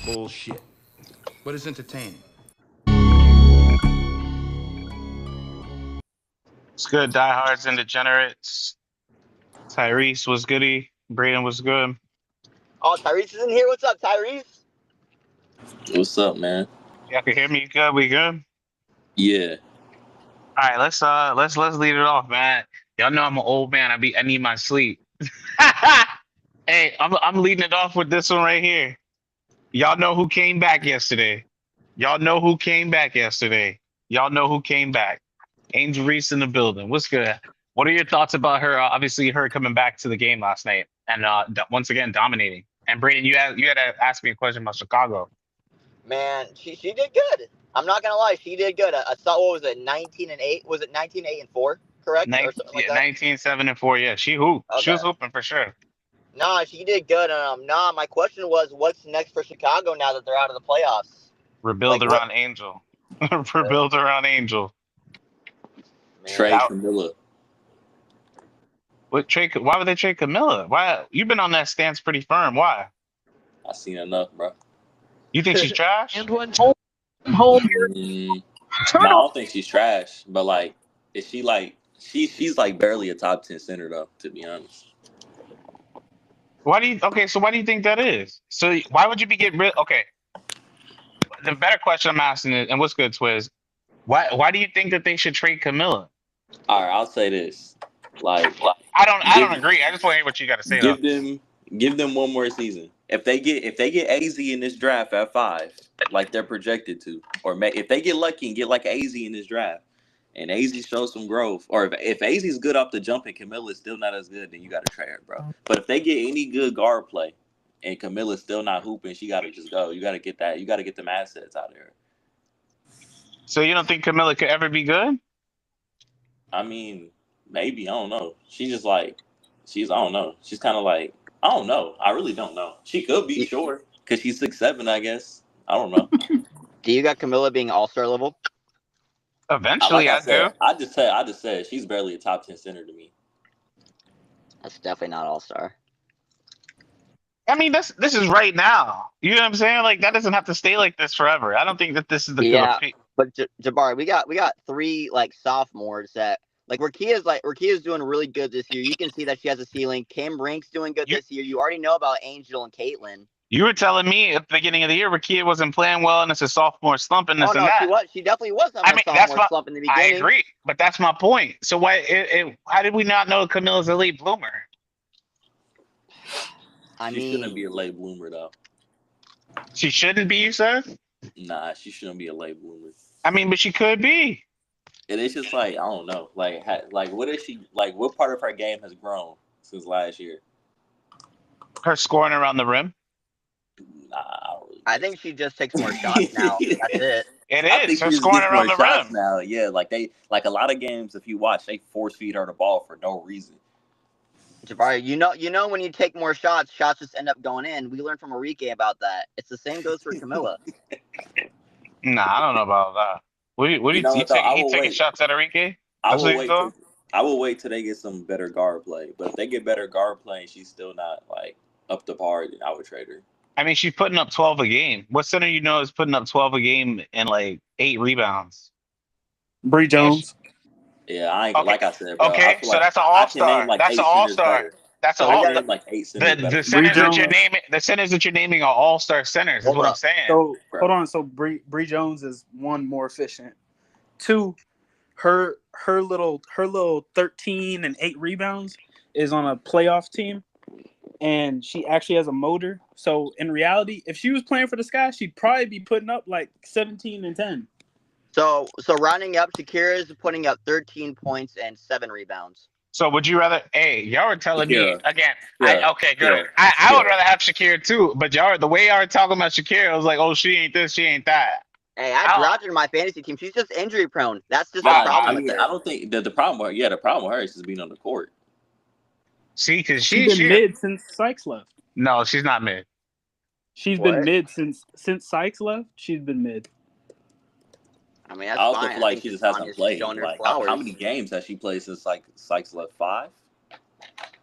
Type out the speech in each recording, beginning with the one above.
Bullshit. What is entertaining? It's good. Diehards and degenerates. Tyrese was goody. Braden was good. Oh, Tyrese is in here. What's up, Tyrese? What's up, man? Y'all can hear me good? We good? Yeah. All right, let's lead it off, man. Y'all know I'm an old man. I need my sleep. Hey, I'm leading it off with this one right here. Y'all know who came back yesterday. Y'all know who came back yesterday. Y'all know who came back. Angel Reese in the building. What's good? What are your thoughts about her? Obviously, her coming back to the game last night and once again dominating. And Braden, you had to ask me a question about Chicago. Man, she did good. I'm not gonna lie, she did good. I saw, what was it, 19-8? Was it 19-8-4? Correct, or something like that. 19-7-4. Yeah, she hooped. Okay. She was hooping for sure. Nah, she did good. My question was, what's next for Chicago now that they're out of the playoffs? Rebuild around Angel. Rebuild around Angel. Trade Camilla. What trade? Why would they trade Camilla? Why? You've been on that stance pretty firm. Why? I seen enough, bro. You think she's trash? And one home. No, I don't think she's trash. But like, is she like she's like barely a top 10 center though? To be honest. Why do you think that is? So why would you be getting rid? Okay. The better question I'm asking is, and what's good, Twiz? Why do you think that they should trade Camilla? All right, I'll say this. Like, I don't agree. I just want to hear what you got to say. Give them one more season. If they get AZ in this draft at 5, like they're projected to, or if they get lucky and get like AZ in this draft, and AZ shows some growth, or if AZ is good off the jump and Camilla is still not as good, then you got to trade her, bro. But if they get any good guard play and Camilla's still not hooping, she got to just go. You got to get that. You got to get them assets out of her. So you don't think Camilla could ever be good? I mean, maybe. I don't know. She's just like, I don't know. She's kind of like, I don't know. I really don't know. She could be, sure, because she's 6'7", I guess. I don't know. Do you got Camilla being all-star level? Eventually, I do. I just said she's barely a top 10 center to me. That's definitely not all-star. I mean, this is right now. You know what I'm saying? Like, that doesn't have to stay like this forever. I don't think that this is the But Jabari, we got 3 like sophomores that like Rakia's doing really good this year. You can see that she has a ceiling. Cam Brink's doing good this year. You already know about Angel and Caitlin. You were telling me at the beginning of the year Rakia wasn't playing well and it's a sophomore slump and this and that. She definitely was having a sophomore slump in the beginning. I agree, but that's my point. So how did we not know Camilla's a late bloomer? She shouldn't be a late bloomer though. She shouldn't be, you said? Nah, she shouldn't be a late bloomer. I mean, but she could be. And it's just like, I don't know. Like what is she, like, what part of her game has grown since last year? Her scoring around the rim? Nah, I think she just takes more shots now. That's it. It is. Her scoring around the rim now. Yeah, like a lot of games, if you watch, they force feed her the ball for no reason. Jabari, you know when you take more shots just end up going in. We learned from Enrique about that. It's the same goes for Camilla. Nah, I don't know about that. What do you taking shots at Enrique? I will wait till they get some better guard play. But if they get better guard play and she's still not like up to par, then I would trade her. I mean, she's putting up 12 a game. What center is putting up 12 a game and like 8 rebounds? Bree Jones. Yeah, like I said, bro. Okay, so that's an all-star. That's an all-star. That's an all-star. Like 8 centers. The centers that you're naming are all-star centers. Is what I'm saying. So hold on. So Bree Jones is 1, more efficient. 2, her little 13 and 8 rebounds is on a playoff team, and she actually has a motor. So in reality, if she was playing for the Sky, she'd probably be putting up like 17 and 10. So rounding up, Shakira is putting up 13 points and 7 rebounds. So would you rather? Hey, y'all were telling me again. Okay, good. I would rather have Shakira too, but the way y'all were talking about Shakira, I was like, oh, she ain't this, she ain't that. Hey, I dropped her in my fantasy team. She's just injury prone. That's just the problem. I mean, I don't think the problem with her. The problem with her is just being on the court. See, because she's been mid since Sykes left. No, she's not mid. She's been mid since Sykes left. She's been mid. I mean, that's I also fine. feel like she just hasn't played. Like, how many games has she played since Sykes left? 5?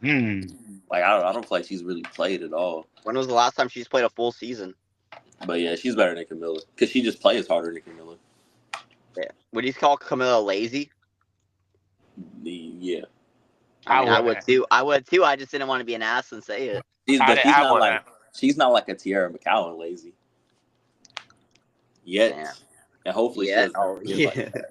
Like I don't feel like she's really played at all. When was the last time she's played a full season? But yeah, she's better than Camilla because she just plays harder than Camilla. Yeah. Would you call Camilla lazy? Yeah. I mean, I would wouldn't. too. I would too. I just didn't want to be an ass and say it. She's not like a Tiara McCowan lazy. Yet. Yeah. And hopefully Yeah. she Oh, doesn't yeah. like that.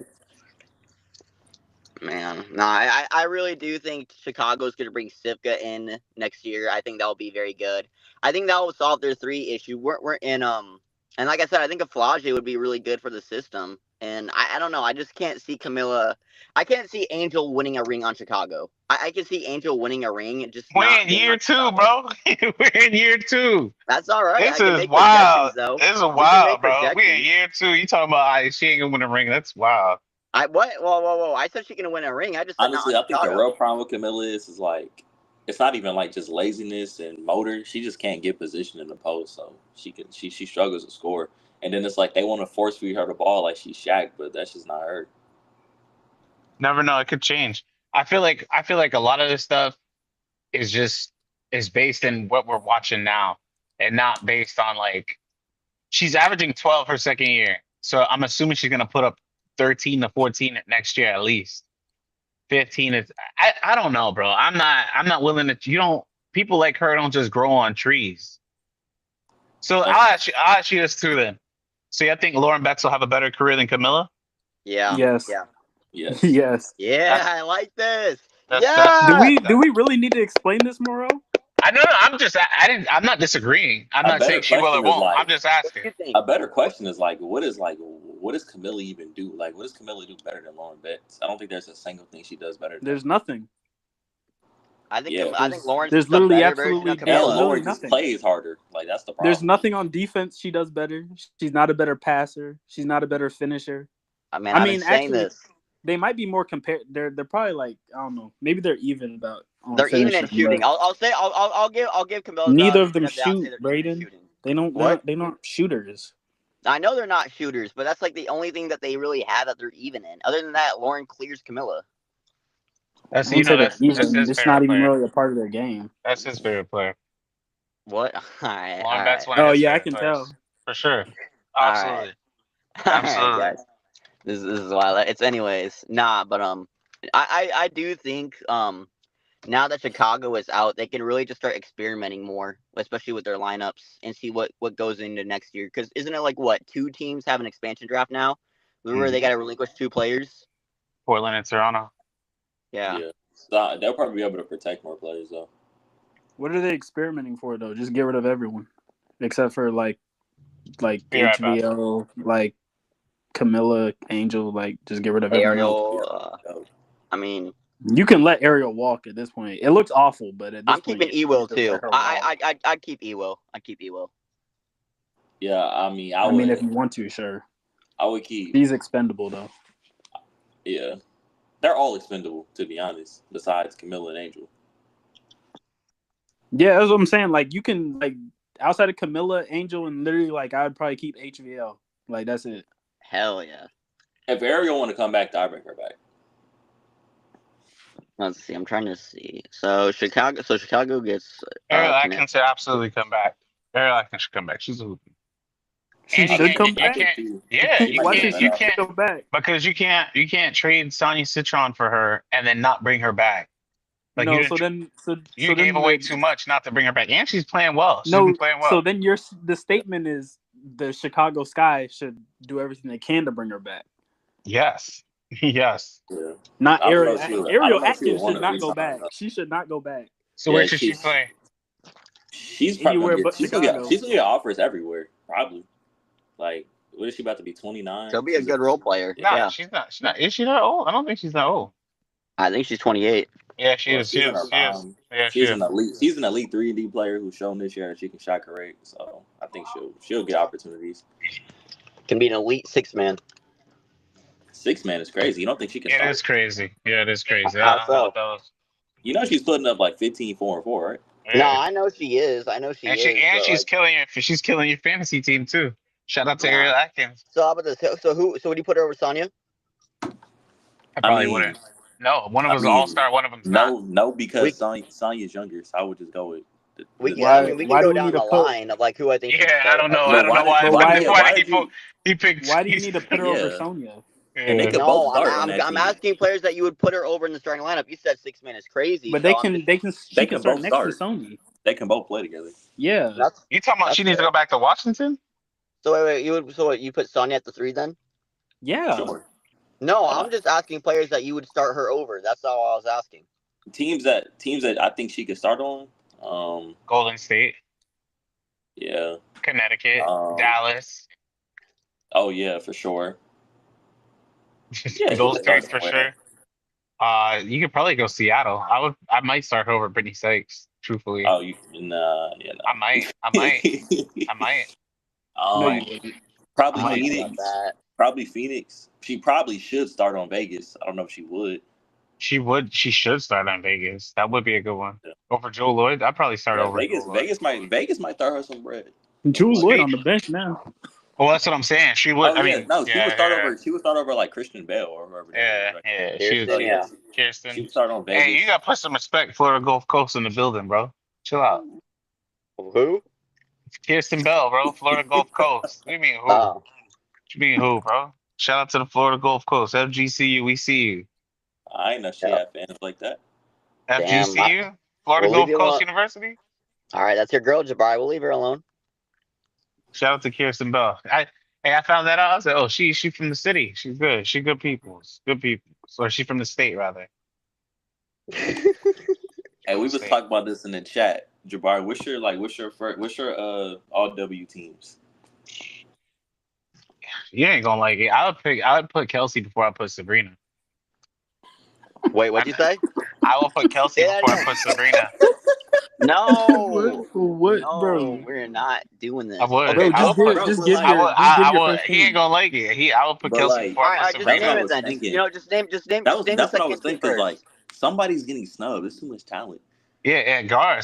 Man, no, I really do think Chicago's going to bring Sivka in next year. I think that'll be very good. I think that will solve their 3 issue. We're in and like I said, I think a Flage would be really good for the system. And I don't know. I just can't see Camilla. I can't see Angel winning a ring on Chicago. I can see Angel winning a ring, just We're not in being year on 2, Chicago. bro. We're in year 2. That's all right. This I can is make wild. projections, though. This is We can wild, make bro. We're in projections. year 2. You talking about she ain't gonna win a ring? That's wild. What? Whoa! I said she's gonna win a ring. I just said Honestly, not I think Chicago. the real problem with Camilla is like it's not even like just laziness and motor. She just can't get position in the post, so she struggles to score. And then it's like they want to force feed her the ball like she's Shaq, but that's just not her. Never know. It could change. I feel like a lot of this stuff is based in what we're watching now, and not based on like she's averaging 12 her second year. So I'm assuming she's gonna put up 13 to 14 next year at least. 15 is I don't know, bro. I'm not willing to people like her don't just grow on trees. So I'll ask you this too then. So you think Lauren Betts will have a better career than Camilla? Yeah. Yes. Yeah. Yes. Yes. Yeah. I like this. That's- Yeah. Do we really need to explain this, Morel? I know. I'm not disagreeing. I'm not saying she will or question is won't. like- I'm just What do asking. you think? A better question is like, what does Camilla even do? Like, what does Camilla do better than Lauren Betts? I don't think there's a single thing she does better than There's nothing. I think Yeah. I think Lauren's There's just a literally better version absolutely of Hell, Camilla. Lauren just nothing. plays harder. Like that's the problem. There's nothing on defense she does better. She's not a better passer. She's not a better finisher. I mean, I I've mean, been saying actually, this. They might be more compared. They're probably like, I don't know. Maybe they're even about. On They're even in finishing, shooting. but I'll give Camilla. neither the of them benefit of the doubt, say shoot, they're even in Braden. shooting. They don't. What? They're not shooters. I know they're not shooters, but that's like the only thing that they really have that they're even in. Other than that, Lauren clears Camilla. That's I wouldn't say that's they're even. his It's favorite not even player. really a part of their game. That's his favorite player. What? All right. Lauren All Betts right. one of Oh his yeah, I favorite can players. tell. For sure. All Absolutely. All Absolutely. right, guys. This is why. It's anyways. Nah, but I do think now that Chicago is out, they can really just start experimenting more, especially with their lineups, and see what goes into next year. Because isn't it like what 2 teams have an expansion draft now, where they got to relinquish 2 players? Portland and Toronto. Yeah. So they'll probably be able to protect more players though. What are they experimenting for though? Just get rid of everyone, except for like Be right HVO, like Camilla, Angel. Like just get rid of everyone else. Ariel. I mean, You can let Ariel walk at this point. It looks awful, but at this I'm point, keeping you Ewell can just too. let her walk. I'd keep Ewell. I'd keep Ewell. Yeah, I mean, I mean, if you want to, sure. I would keep. He's expendable though. Yeah, they're all expendable to be honest. Besides Camilla and Angel. Yeah, that's what I'm saying. Like you can like outside of Camilla, Angel, and literally like I would probably keep HVL. Like that's it. Hell yeah. If Ariel want to come back, I bring her back. Let's see. I'm trying to see. So Chicago gets. Ariel Atkins should absolutely come back. Ariel Atkins should come back. She's a hooping. She And you should come can't- back. Yeah, Why you should she can't go back? because you can't trade Sonya Citron for her and then not bring her back. Like No, you, so didn't- then you gave away too much not to bring her back, and she's playing well. She's No, been playing well. so then the statement is the Chicago Sky should do everything they can to bring her back. Yes, yes. Yeah. Not I don't Ariel. know if she would- I Ariel don't know if she would Atkins wanna should not go resign, back. though. She should not go back. So Yeah, where should she she's- play? She's probably Anywhere gonna but get, Chicago. she's gonna get offers everywhere. Probably. Like, what is she about to be? 29. She'll be a good role player. Nah, Yeah. she's not. She's not. Is she that old? I don't think she's that old. I think she's 28. Yeah, she is. She She's in is. her She is. prime. Yeah, she She's is. an elite. She's an elite 3-and-D player who's shown this year that she can shot correct. So I think she'll get opportunities. Can be an elite 6-man. 6-man is crazy. You don't think she can? It start? is crazy. Yeah, it is crazy. How I don't know so? what those. You know she's putting up like 15, 4 and 4, right? Yeah. No, I know she is. and is, she's but, killing your. She's killing your fantasy team too. Shout out to Nah. Ariel Atkins. So how about this? So would you put her over Sonya? I probably mean, wouldn't. No, one of I them's mean, an all-star. One of them's not. No, because Sonya's younger, so I would just go with We can, I Why? mean, we can Why do go we down need to the put? line of like who I think should Yeah, I start. don't know. Like, I But don't know why. But Why, why? why did do he picked? Why do you need to put her over yeah. Sonya? And they Yeah. could both no, start on that I'm team. asking players that you would put her over in the starting lineup. You said 6 man is crazy, But so I'm just she They can can start both next to start. Sonya. They can both play together. Yeah, that's You talking about that's she needs to fair. go back to Washington? So wait, you put Sonya at the 3 then? yeah. Sure. No, Uh, I'm just asking players that you would start her over. That's all I was asking. teams that I think she could start on. Golden State, Yeah. Connecticut, Um. Dallas. Oh yeah, for sure. Yeah, she Those could start three for somewhere. sure. You could probably go Seattle. I might start her over Brittany Sykes. Truthfully, Oh, you nah, yeah, I might. I might. No, um, you wouldn't. probably I don't No, you know wouldn't. about that. Probably Phoenix. She probably should start on Vegas. I don't know if she would. She would. She should start on Vegas. That would be a good one over Joe Lloyd. I'd probably start Yeah, over Joe Lloyd. Vegas might throw her some bread. Drew Like, Lloyd on the bench now. Well, that's what I'm saying. She would. oh I yeah, mean, no, yeah, yeah, She would start over like Christian Bale or whoever that is. yeah, Right? yeah. She was. So Kirsten, yeah, yeah. she Kirsten. would start on Hey, you Vegas. gotta put some respect. Florida Gulf Coast in the building, bro. Chill out. Who? Kirsten Bell, bro. Florida Gulf Coast. What do you mean who? What Oh, you mean who, bro? Shout out to the Florida Gulf Coast. FGCU, we see you. I ain't know she yeah. had fans like that. Damn. FGCU, Florida We'll leave Gulf you Coast alone. University. All right, that's your girl, Jabari. We'll leave her alone. Shout out to Kirsten Bell. I found that out. I said, oh, she from the city. She's good. She good people. Good people. Or she from the state rather. Hey, we was State. talking about this in the chat. Jabari, what's your all W teams? You ain't gonna like it. I would put Kelsey before I put Sabrina. Wait, what'd you say? I will put Kelsey Say that before I again. put Sabrina. No, What, no, bro? we're not doing I this. would. Bro, Okay, I will put. just But give like, your I would. first He ain't team. gonna like it. I will put but Kelsey like before all I right, put all right. Just that's what name I Sabrina. it was then. thinking. Just name the That's what I second was team thinking because first. like somebody's getting snubbed. There's too much talent. Yeah, at guard.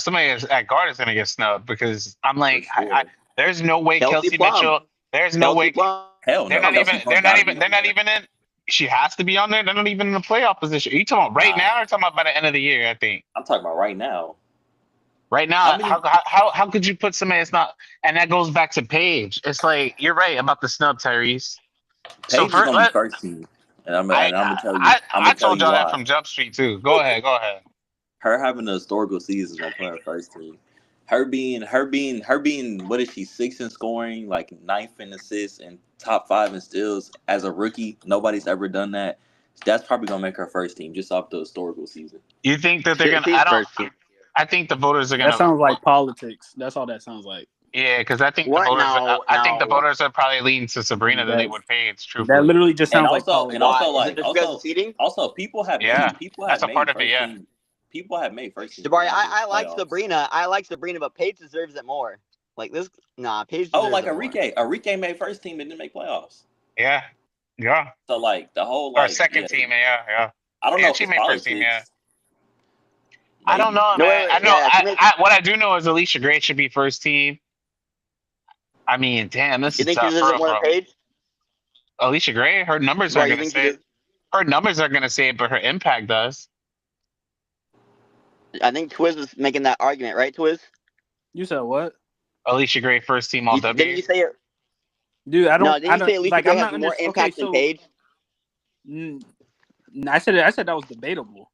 At guard is gonna get snubbed because I'm For like, sure. there's no way Kelsey Kelsey Plum. Mitchell. There's no Kelsey way. Plum. Hell They're no. not even. Kelsey Plum gotta be They're on not there. even in. She has to be on there. They're not even in the playoff position. Are you talking about right Nah, now or talking about by the end of the year? I think I'm talking about right now. right How now. many How could you put somebody that's not? And that goes back to Paige. It's like you're right about the snub, Tyrese. So Paige is for gonna be first team, and I'm gonna tell you. I'm I gonna tell told you y'all that why. from Jump Street too. Go ahead. Go ahead. Her having a historical season is gonna put her first team. Her being what is she, 6th in scoring, like 9th in assists and top 5 in steals as a rookie. Nobody's ever done that. That's probably gonna make her first team just off the historical season. You think that they're gonna? She's I don't. first team. I think the voters are That gonna. sounds like politics. That's all that sounds like. Yeah, because I think the What? voters. No, I think the no. voters are probably leaning to Sabrina than they That would Paige. that Truthfully. literally just And sounds like also politics. and also Why? Is it like just because of seating? also people have Yeah, that's a made part of it. first Yeah. team. People have made first team Jabari, before in the I like playoffs. Sabrina. I like Sabrina, but Paige deserves it more. Like this, nah. Paige Oh, deserves like it more. Arike made first team and didn't make playoffs. Yeah. Yeah. So like the whole Or like second yeah, team. Yeah. Yeah. I don't know Yeah. if She it's made first team. Yeah. politics. I don't Maybe. know, No, man. I wait. know. Yeah, she made. What I do know is Alicia Gray should be first team. I mean, damn, this You is think she tough, deserves it more than bro. Paige? Alicia Gray, her numbers Jabari, aren't you gonna think she say does? it. Her numbers are gonna say it, but her impact does. I think Twiz was making that argument, right? Twiz? You said what? Alicia Gray, first team All Didn't W. you say it? Dude, No, didn't you say Alicia like. Gray I'm has not more Okay, impact than so Paige? I said that was debatable.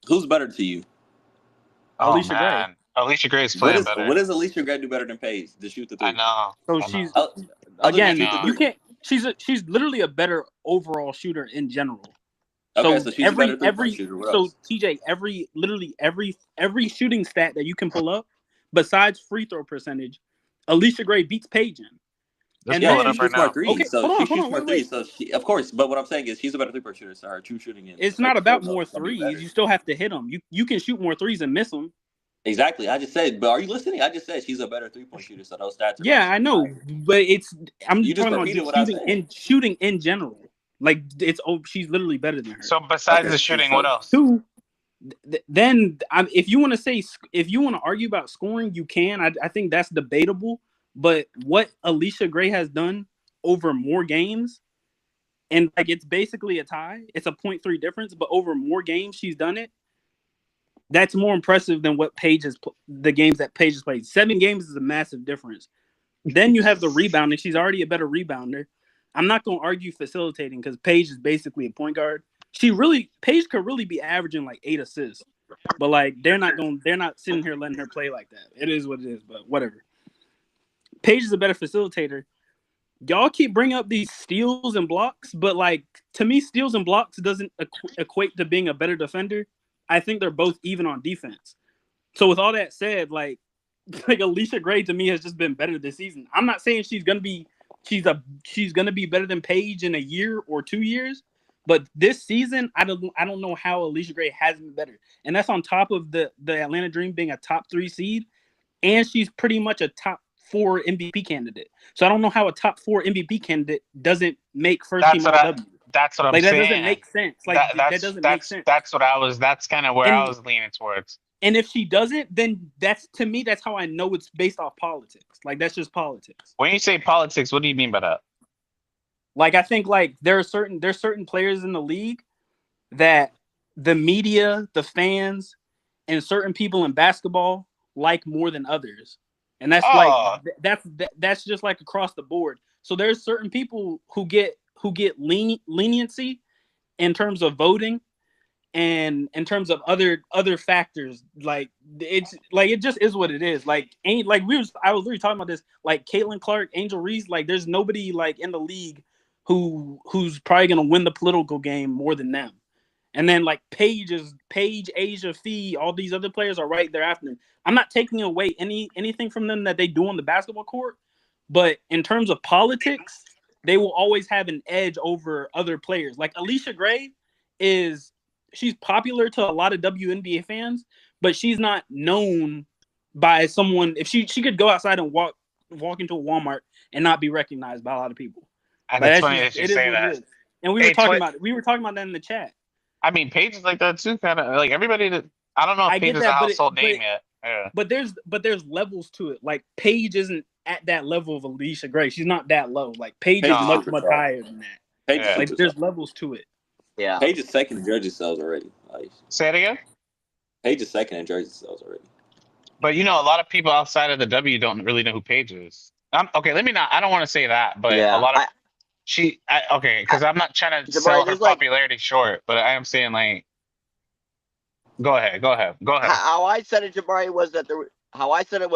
Who's better to you? Oh Alicia Gray. man, Alicia Gray's playing better. What does Alicia Gray do better than Paige to shoot the I three? know. So I know. she's Other than I again. shoot the know. You three. can't. She's literally a better overall shooter in general. Okay, So so she's a better 3-point every shooter. What so else? TJ literally every shooting stat that you can pull up besides free throw percentage, Alicia Gray beats Paige in. Let's And pull Yeah, it she then up right shoots more now. threes. okay, So hold she on, shoots more wait. threes. So she, of course, but what I'm saying is she's a better 3-point shooter. So her true shooting and It's her not about skills more are gonna be better. threes. You still have to hit them. You can shoot more threes and miss them. Exactly. I just said, but are you listening? I just said she's a better 3-point shooter. So those stats are gonna Yeah, I know, be higher. but I'm You just just talking about repeated just what I said. shooting in general. Like she's literally better than her. So besides Okay, the shooting, what so else? Two, then if you want to argue about scoring, you can. I think that's debatable. But what Alicia Gray has done over more games, and like it's basically a tie. It's a 0.3 difference, but over more games she's done it. That's more impressive than what the games that Paige has played. 7 games is a massive difference. Then you have the rebounding. She's already a better rebounder. I'm not going to argue facilitating because Paige is basically a point guard. Paige could really be averaging like 8 assists, but like they're not sitting here letting her play like that. It is what it is, but whatever. Paige is a better facilitator. Y'all keep bringing up these steals and blocks, but like to me, steals and blocks doesn't equate to being a better defender. I think they're both even on defense. So with all that said, like Allisha Gray to me has just been better this season. I'm not saying she's gonna be better than Paige in a year or 2 years, but this season I don't know how Allisha Gray hasn't been better, and that's on top of the Atlanta Dream being a top 3 seed, and she's pretty much a top 4 MVP candidate. So I don't know how a top 4 MVP candidate doesn't make first team All-W. That's what I'm like saying. That doesn't make sense. Like that doesn't make sense. That's kind of where I was leaning towards. And if she doesn't, then that's how I know it's based off politics. Like that's just politics. When you say politics, what do you mean by that? Like I think like there's certain players in the league that the media, the fans, and certain people in basketball like more than others. And that's that's just like across the board. So there's certain people who get leniency in terms of voting and in terms of other factors. Like it just is what it is. Like I was literally talking about this. Like Caitlin Clark, Angel Reese. Like there's nobody like in the league who's probably gonna win the political game more than them. And then like Paige, Asia, Fee, all these other players are right there after them. I'm not taking away anything from them that they do on the basketball court, but in terms of politics, they will always have an edge over other players. Like Allisha Gray she's popular to a lot of WNBA fans, but she's not known by someone. If she could go outside and walk into a Walmart and not be recognized by a lot of people. And it's funny that you say that. And we were talking about that in the chat. I mean, Paige is like that too, kind of like everybody. I don't know if Paige is a household name yet. Yeah. But there's levels to it. Like Paige isn't at that level of Allisha Gray. She's not that low. Like Paige is much higher than that. Like there's levels to it. Yeah. Paige is second in jersey sales already. Like, say it again. Paige is second in jersey sales already. But a lot of people outside of the W don't really know who Paige is. Okay, let me not. I don't want to say that, but a lot of because I'm not trying to sell her popularity short, but I am saying like, go ahead. How I said it, Jabari, was that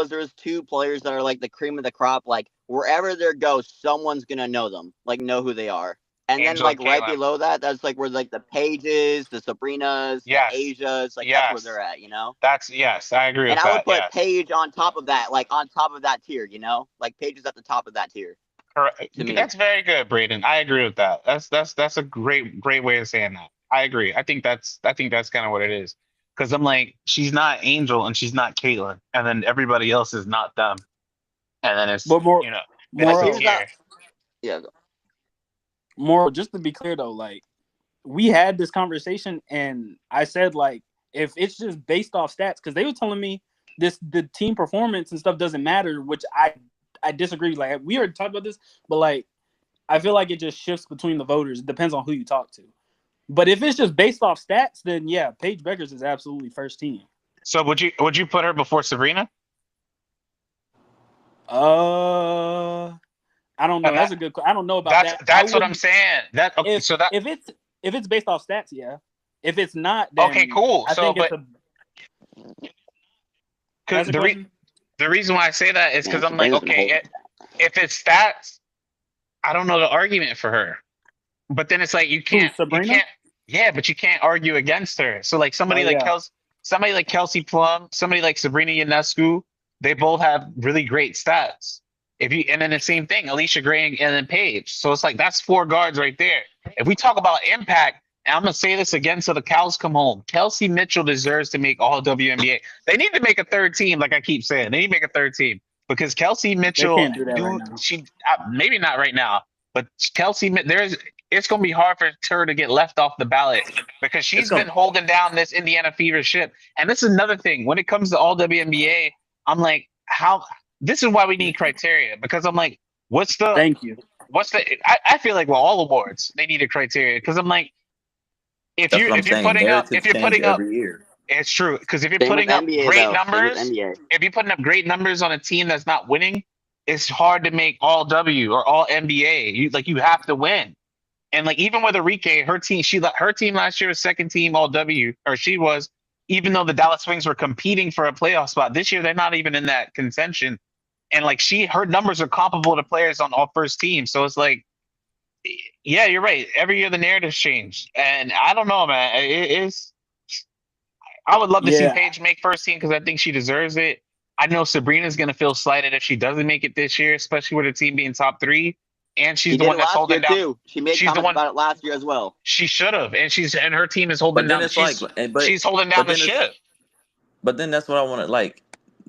there's 2 players that are like the cream of the crop. Like wherever they go, someone's gonna know them, like know who they are. And Angel then like right below that, that's like where like the Paiges, the Sabrinas, the Asias, like that's where they're at, Yes, I agree with that. And I would put Paige on top of that, like on top of that tier, like Paige is at the top of that tier. Correct. That's very good, Braden. I agree with that. That's a great way of saying that. I agree. I think that's kind of what it is. Because I'm like, she's not Angel and she's not Caitlin, and then everybody else is not them. And then it's more just to be clear though, like we had this conversation and I said like if it's just based off stats, because they were telling me the team performance and stuff doesn't matter, which I disagree. Like we already talked about this, but like I feel like it just shifts between the voters. It depends on who you talk to. But if it's just based off stats, then yeah, Paige Beckers is absolutely first team. So would you put her before Sabrina? I don't know. That's a good. I don't know about that. That's what I'm saying. If it's based off stats, yeah. If it's not, then okay, cool. I think the reason why I say that is because I'm like, okay, if it's stats, I don't know the argument for her. But then it's like you can't, but you can't argue against her. So like somebody like Kelsey Plum, somebody like Sabrina Ionescu, they both have really great stats. And then the same thing, Allisha Gray and then Paige. So it's like that's 4 guards right there. If we talk about impact, and I'm gonna say this again so the cows come home. Kelsey Mitchell deserves to make all WNBA. They need to make a 3rd team, like I keep saying. They need to make a 3rd team because Kelsey Mitchell, they can't do that right now. She maybe not right now, but Kelsey, it's gonna be hard for her to get left off the ballot because she's been holding down this Indiana Fever ship. And this is another thing when it comes to all WNBA. I'm like, this is why we need criteria because I'm like, I feel like all awards they need a criteria because I'm like, if you're putting up every year. It's true because if you're Same with putting up NBA great though. Same with numbers, NBA. if you're putting up great numbers on a team that's not winning, it's hard to make all W or all NBA. You have to win. And like even with Enrique, her team last year was second team all W, or she was, even though the Dallas Wings were competing for a playoff spot. This year they're not even in that contention. And like her numbers are comparable to players on all first team. So it's like, yeah, you're right. Every year the narratives change. And I don't know, man. It is I would love to see Yeah, Paige make first team because I think she deserves it. I know Sabrina's gonna feel slighted if she doesn't make it this year, especially with her team being top three. And she's She the did one it that's last year holding down. too. She made She's the comments one about it last year as well. she should have, and her team is holding But then down. it's like, She's holding down but the then it's ship. but then that's what I want to like.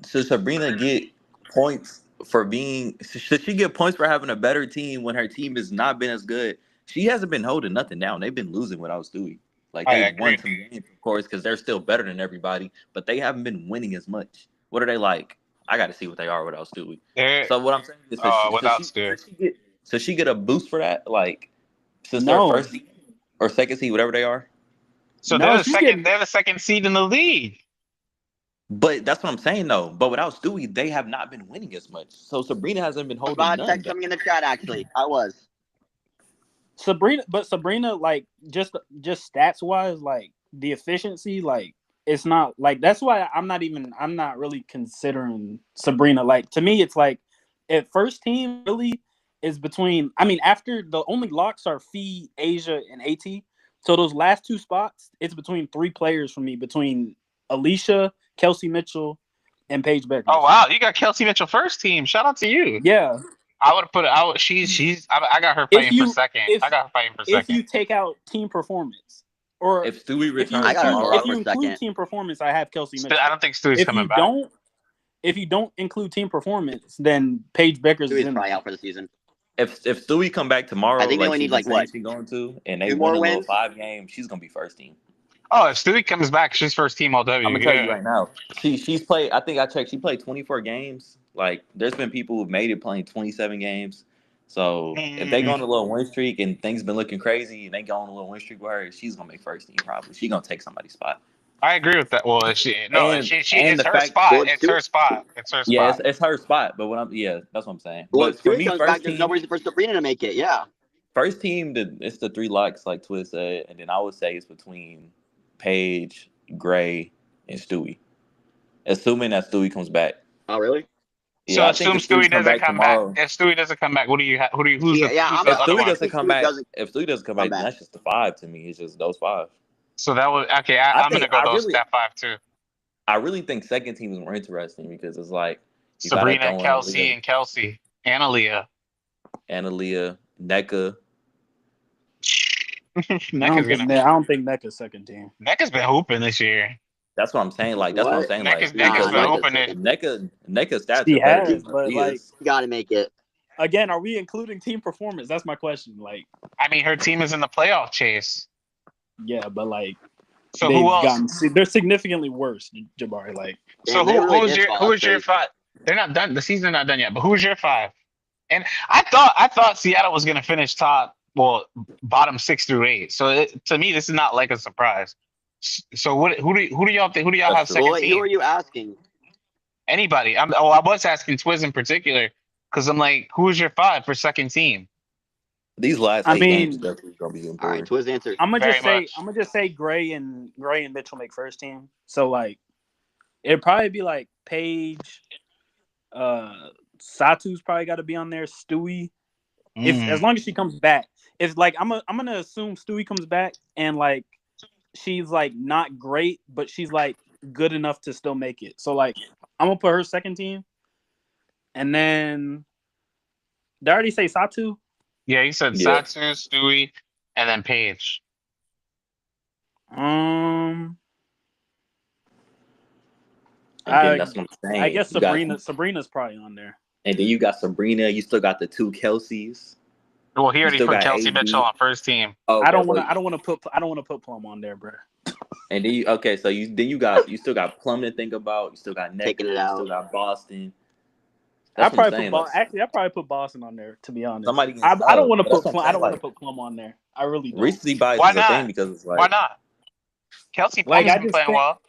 Should Sabrina get points for being? Should she get points for having a better team when her team has not been as good? She hasn't been holding nothing down. They've been losing without Stewie. Like I they've won agree. some games, of course, because they're still better than everybody. But they haven't been winning as much. What are they like? I got to see what they are without Stewie. They're So what I'm saying is, without Stu. should she get a boost for that? Like since they're no, first seed or second seed, whatever they are. So no, she's getting. they're the second seed in the league. But that's what I'm saying though. But without Stewie, they have not been winning as much. So Sabrina hasn't been I was holding about to none text down. something in the chat actually. I was. Sabrina, like just stats wise, like the efficiency, like it's not like that's why I'm not really considering Sabrina. Like to me, it's like at first team really is between. I mean, after the only locks are Fee, Asia, and AT. So those last two spots, it's between three players for me, between Allisha, Kelsey Mitchell, and Paige Beckers. Oh wow, you got Kelsey Mitchell first team. Shout out to you. Yeah. I would have put it out. I got her fighting for second. I got her fighting for If second. you take out team performance, or If Stewie if you returns I got her tomorrow, if you for include second. team performance, I have Kelsey Mitchell. I don't think Stewie's coming back. If you don't include team performance, then Paige Beckers is Stewie's in probably there. out for the season. if Stewie come back tomorrow, I think they like only she's need like saying what? she's going to, and they 2 win more a little wins? 5 game, she's gonna be first team. Oh, if Stewie comes back, she's first team all W. I'm gonna tell you right now. She's played. I think I checked. She played 24 games. Like there's been people who've made it playing 27 games. So if they go on a little win streak and things been looking crazy and they go on a little win streak with her, she's gonna make first team probably. She's gonna take somebody's spot. I agree with that. Well, she And it's the her fact, spot. Well, It's her spot. It's her yeah, spot. it's her spot. But that's what I'm saying. Well, if But for Stewie me, comes back, there's no reason for Sabrina to make it. Yeah. first team, it's the 3 locks like Twiz said, and then I would say it's between Paige, Gray, and Stewie. Assuming that Stewie comes back. Oh, really? So Yeah, I assume think if Stewie doesn't come back. tomorrow, If Stewie doesn't come back, who's the I'm other Stewie one? doesn't come Stewie back, doesn't if Stewie doesn't come come back, back. then that's just the 5 to me. It's just those 5. So that would okay. I'm gonna go that 5 too. I really think second team is more interesting because it's like you Sabrina, gotta Kelsey, and Aaliyah. Analia, NECA. I don't think NECA's second team. NECA's been hooping this year. That's what I'm saying. Like that's what I'm saying. NECA's Like been hooping it. NECA stats She are better has, than but like Aaliyah's. You got to make it. again, are we including team performance? That's my question. Like, I mean, her team is in the playoff chase. yeah, but like So who else? they're significantly worse, Jabari. Like, So Damn, they really did fall who's your off 5? They're not done. The season's not done yet. But who's your 5? And I thought Seattle was gonna finish bottom 6 through 8. So to me, this is not like a surprise. So who do y'all think? Who do y'all have second Well, team? who are you asking? Anybody? I was asking Twiz in particular because I'm like, who's your 5 for second team? These last 8 games definitely gonna be important. All right, Twiz answer. I'm Very gonna just say Gray and Mitchell make first team. So like, it'd probably be like Paige, Satu's probably got to be on there. Stewie, if as long as she comes back. If like I'm gonna assume Stewie comes back and like she's like not great, but she's like good enough to still make it. So like I'm gonna put her second team, and then did I already say Satu? Yeah, you said Satu, Stewie, and then Paige. Again, that's what I'm saying. I guess Sabrina's probably on there. And then you got Sabrina. You still got the 2 Kelseys. Well, he already still put got Kelsey AD. Mitchell on first team. Oh, I don't want to put Plum on there, bro. And then you still got Plum to think about. You still got NECA. Taking it You out. still got Boston. I That's what I'm probably saying. put Boston on there. To be honest, Somebody I don't want to put that's what Plum. I'm I don't want saying, to put Plum on there. I really don't. Recency bias Why is a not? thing because it's like Why not? Kelsey Like, Plum's I been just playing think- well.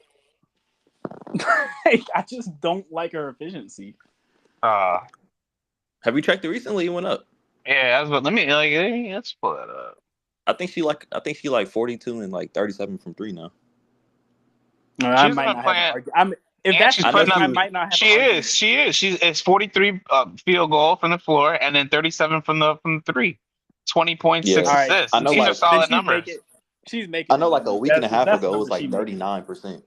I just don't like her efficiency. Uh, Have you checked it recently? It went up. yeah, that's what. Let's pull that up. I think she like 42 and like 37 from three now. I She's might been not have an playing. argument. If And that's she's the putting case, up. I might not have She an argument. is. She is. It's 43 field goal from the floor, and then 37 from the three. 20 points, Yeah, 6 All right. assists. I know. These are Like Then solid numbers. she's I making know, it like then. a If week and a half that's the ago, it was number like she made. 39%.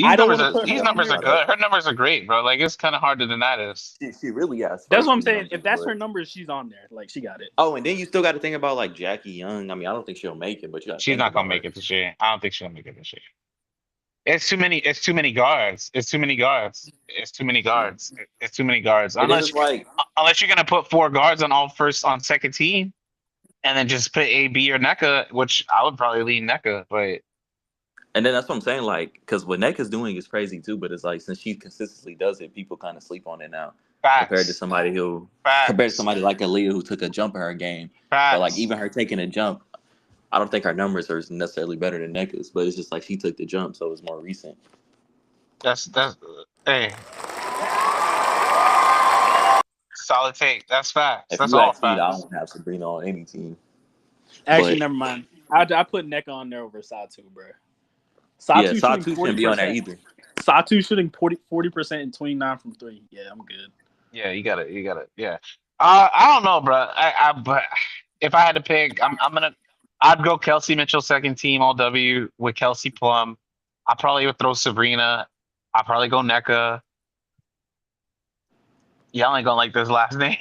I don't want to put These her on numbers there. are good. Her numbers are great, bro. Like it's kind of hard to deny this. She really has That's first what I'm team saying. numbers, If that's but her numbers, she's on there. Like she got it. oh, and then you still got to think about like Jackie Young. I mean, I don't think she'll make it, but you got to She's think not gonna about make her. it this year. I don't think she'll make it this year. It's too many. It's too many guards. It's too many guards. It's too many guards. It's too many guards. And then it's like, Unless you're gonna put 4 guards on second team, and then just put AB or NECA, which I would probably lean NECA. But and then that's what I'm saying. Like, because what Neck is doing is crazy too. But it's like since she consistently does it, people kind of sleep on it now. Compared to facts, somebody like Aaliyah who took a jump in her game, or like facts. even her taking a jump. I don't think her numbers are necessarily better than Neca's, but it's just like she took the jump, so it's more recent. That's hey, solid take. That's facts. If That's you all ask me, I facts. don't have Sabrina on any team. Actually, But never mind. I put NECA on there over Satu, bro. yeah, Satu shooting Satu shouldn't be on there 40%. either. Satu shooting 40% and 29 from 3. Yeah, I'm good. Yeah, you got it. You got it. Yeah. I don't know, bro. But if I had to pick, I'd go Kelsey Mitchell second team all W with Kelsey Plum. I probably would throw Sabrina. I'd probably go NECA. Y'all ain't gonna like this last name.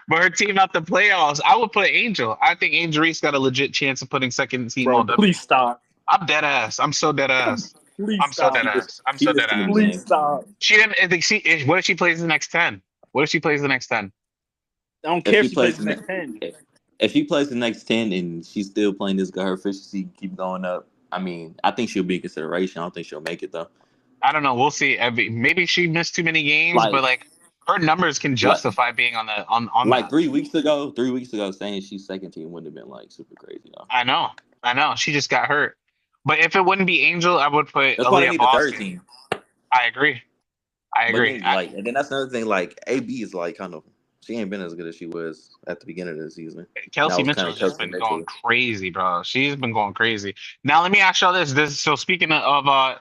But her team out the playoffs, I would put Angel. I think Angel Reese got a legit chance of putting second team all Bro, W. please stop. I'm dead ass. I'm so dead ass. Please I'm so stop. dead ass. I'm She so missed dead too many ass. Please games. stop. She didn't. What if she plays the next 10? What if she plays the next 10? I don't If care she if she plays plays the the next next, 10. if she plays the next 10 and she's still playing this good, her efficiency keep going up. I mean, I think she'll be in consideration. I don't think she'll make it though. I don't know. We'll see. Maybe she missed too many games, but Like like her numbers can what? justify being on Like that. 3 weeks ago, saying she's second team wouldn't have been like super crazy though. I know. I know. She just got hurt. But if it wouldn't be Angel, I would put That's why they Aaliyah need a third Boston. team. I agree. I But agree. then and then that's another thing. Like AB is like kind of she ain't been as good as she was at the beginning of the season. That Kelsey was kind of Mitchell's just Kelsey been going Mitchell. crazy, bro. She's been going crazy. Now let me ask y'all this. So speaking of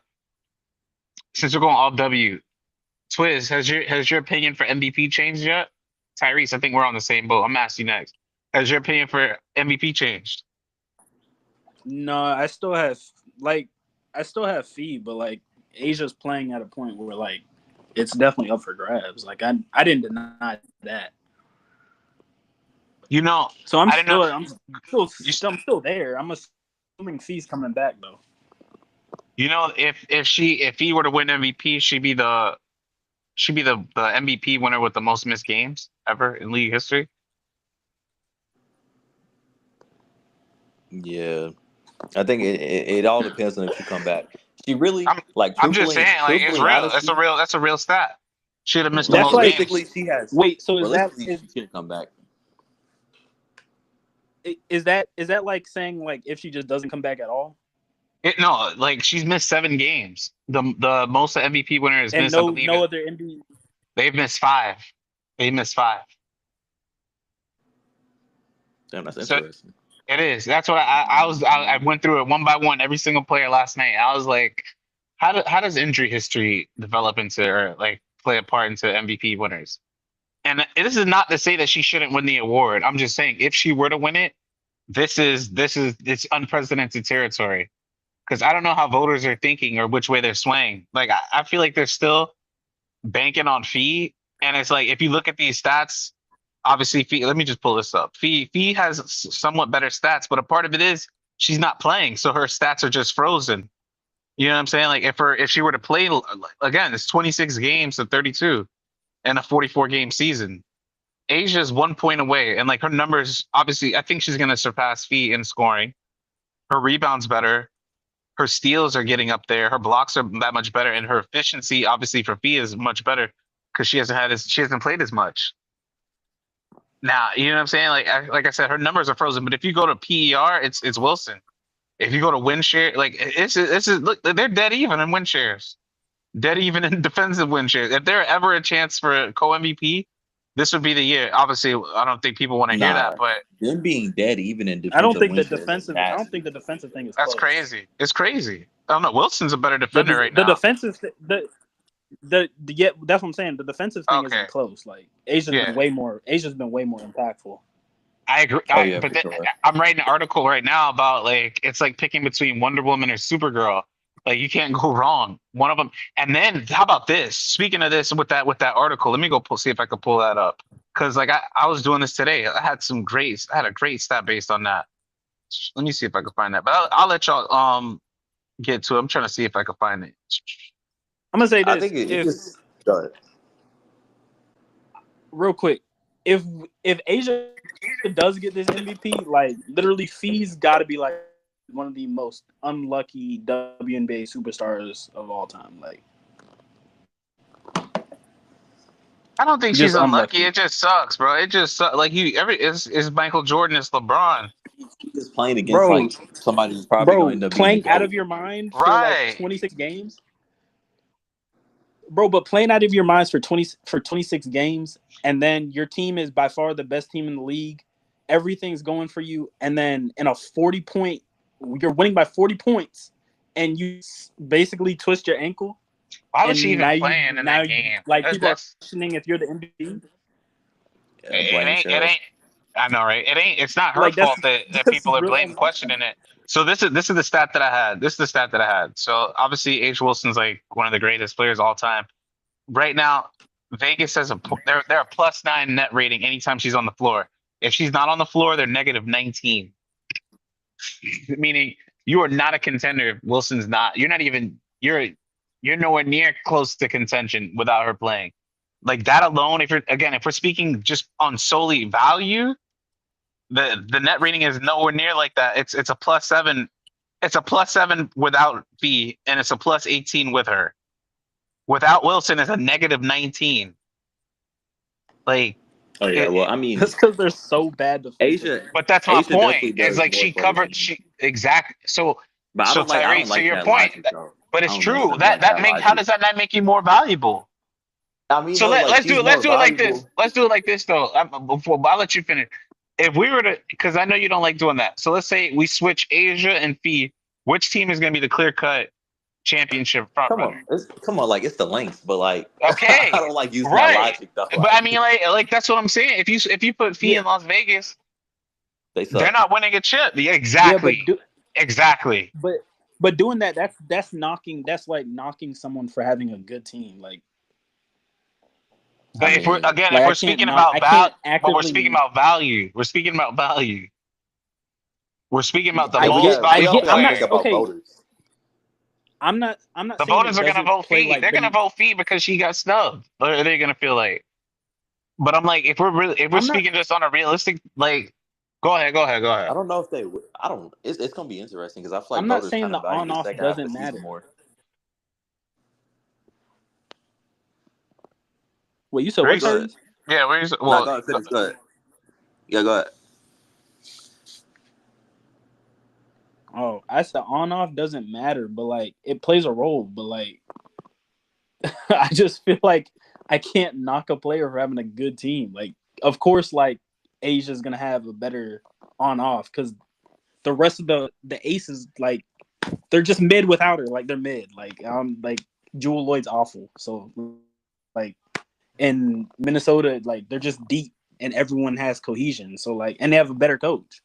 since we're going all W, Twiz, has your opinion for MVP changed yet? Tyrese, I think we're on the same boat. I'm asking you next. Has your opinion for MVP changed? No, I still have Fee, but like Asia's playing at a point where like it's definitely up for grabs. Like I didn't deny that. You know, So I didn't know. I'm still there. I'm assuming Fee's coming back though. You know, if he were to win MVP, she'd be the MVP winner with the most missed games ever in league history. Yeah, I think it all depends on if she come back. She really I'm like I'm just saying, like it's truthfully, real. That's honestly. a real stat. She'd have missed the That's most like games. Realistically, she has. wait. So Realistically, she should come back. is that like saying like if she just doesn't come back at all? No, like she's missed 7 games. The most MVP winner has And missed, I believe, no other NBA. they've missed 5. They missed 5. Damn, that's So interesting. it is. That's what I went through it one by one, every single player last night. I was like, how does injury history develop into or like play a part into MVP winners? And this is not to say that she shouldn't win the award. I'm just saying if she were to win it, it's unprecedented territory. Because I don't know how voters are thinking or which way they're swaying. Like I feel like they're still banking on Fee, and it's like if you look at these stats, obviously Fee. Let me just pull this up. Fee has somewhat better stats, but a part of it is she's not playing, so her stats are just frozen. You know what I'm saying? Like if she were to play again, it's 26 games to 32 in a 44 game season. Asia's 1 point away, and like her numbers, obviously, I think she's gonna surpass Fee in scoring. Her rebounds better. Her steals are getting up there. Her blocks are that much better, and her efficiency, obviously, for Fee is much better because she hasn't played as much. Now, you know what I'm saying? Like I said, her numbers are frozen. But if you go to PER, it's Wilson. If you go to win share, like it's look, they're dead even in win shares, dead even in defensive win shares. If there ever a chance for a co MVP, this would be the year. Obviously, I don't think people want to hear that, Nah, but them being dead even in I don't defensive think win the shares is defensive. I don't think nasty. the defensive thing is that's close. crazy. It's crazy. I don't know. Wilson's a better The defender right the now. defensive the yeah, that's what I'm saying. The defensive thing Okay, isn't close. Like Asia's yeah. been way more. Asia's been way more impactful. I agree. Oh yeah, But for sure. I'm writing an article right now about like it's like picking between Wonder Woman or Supergirl. Like you can't go wrong. One of them. And then how about this? Speaking of this, with that article, let me go see if I can pull that up. Because like I was doing this today. I had a great stat based on that. Let me see if I can find that. But I'll let y'all get to it. I'm trying to see if I can find it. I'm gonna say I this. think it If just go ahead. real quick, if Asia does get this MVP, like literally, Fee's got to be like one of the most unlucky WNBA superstars of all time. Like I don't think she's just unlucky. unlucky. It just sucks, bro. It just sucks. Like it's Michael Jordan, it's LeBron. He's just playing against Bro, like somebody who's probably going to bro, end up being the playing out GOAT. of your mind for like Right. 26 games. Bro, but playing out of your minds for 26 games, and then your team is by far the best team in the league. Everything's going for you, and then in a 40-point, you're winning by 40 points, and you basically twist your ankle, Why was she and even playing in that game? like That's people are that's questioning if you're the MVP. Yeah, blame it Cheryl. ain't. I know, right? It's not her Like fault that that's people are real blaming, unlucky. questioning it. So this is the stat that I had. This is the stat that I had. So obviously, H. Wilson's like one of the greatest players of all time. Right now, Vegas has they're a +9 net rating anytime she's on the floor. If she's not on the floor, they're -19, meaning you are not a contender. If Wilson's not. You're not even. You're nowhere near close to contention without her playing. Like that alone, if we're speaking just on solely value, the net rating is nowhere near like that. It's a +7. It's a +7 without Fee, and it's a +18 with her. Without Wilson, it's a -19. Like Oh yeah, it, well I mean That's because they're so bad Asia defensively. but that's my Asia point. definitely It's does like more she for the covered team. she exact But so I Tyrese, don't to like your that point, logic though. but I it's don't true. necessarily That like that that make How logic. does that not make you more valuable? I mean So no, like let's do she's it. Let's more do it like this. valuable. Let's do it like this though. Before I'll let you finish. If we were to, because I know you don't like doing that. So let's say we switch Asia and Fee. Which team is going to be the clear cut championship front runner? Come on, like it's the Lynx, but like I Okay, don't like using that right. logic though. But I Like mean, like that's what I'm saying. If you put Fee Yeah, in Las Vegas, they they're suck. not winning a chip. Yeah, yeah, exactly. but doing that, that's knocking. That's like knocking someone for having a good team. I But mean, if we're I can't speaking knock. about I can't but we're speaking actively. about value. We're speaking about value. We're speaking about the I yeah, most get. I we valuable get. also gotta I'm think not player. about okay. voters. I'm not. I'm not The saying voters it are gonna doesn't vote play Fee. like They're gonna the. vote Fee because she got snubbed. Or are they gonna feel like? But I'm like, if we're I'm not. speaking just on a realistic, like, go ahead, go ahead, go I ahead. don't know if they would. I don't. It's gonna be interesting because I feel like I'm not voters saying kind the of value on the off second half of the doesn't season matter. more. Wait, you said what, Reese? Go ahead. Tyrese? Yeah, No, go ahead. Finish. Go ahead. Yeah, go ahead. Oh, I said on off doesn't matter, but like it plays a role. But like, I just feel like I can't knock a player for having a good team. Like, of course, like Asia's gonna have a better on off because the rest of the aces like they're just mid without her. Like they're mid. Like Jewel Lloyd's awful. So like in Minnesota, like they're just deep and everyone has cohesion. So like and they have a better coach.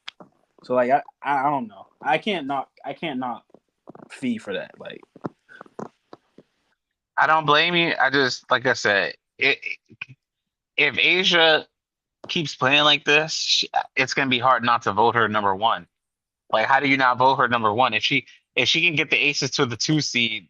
So like I don't know. I can't knock Fee for that. Like I don't blame you. I just, like I said, if Asia keeps playing like this, it's gonna be hard not to vote her number one. Like, how do you not vote her number one if she can get the Aces to the 2 seed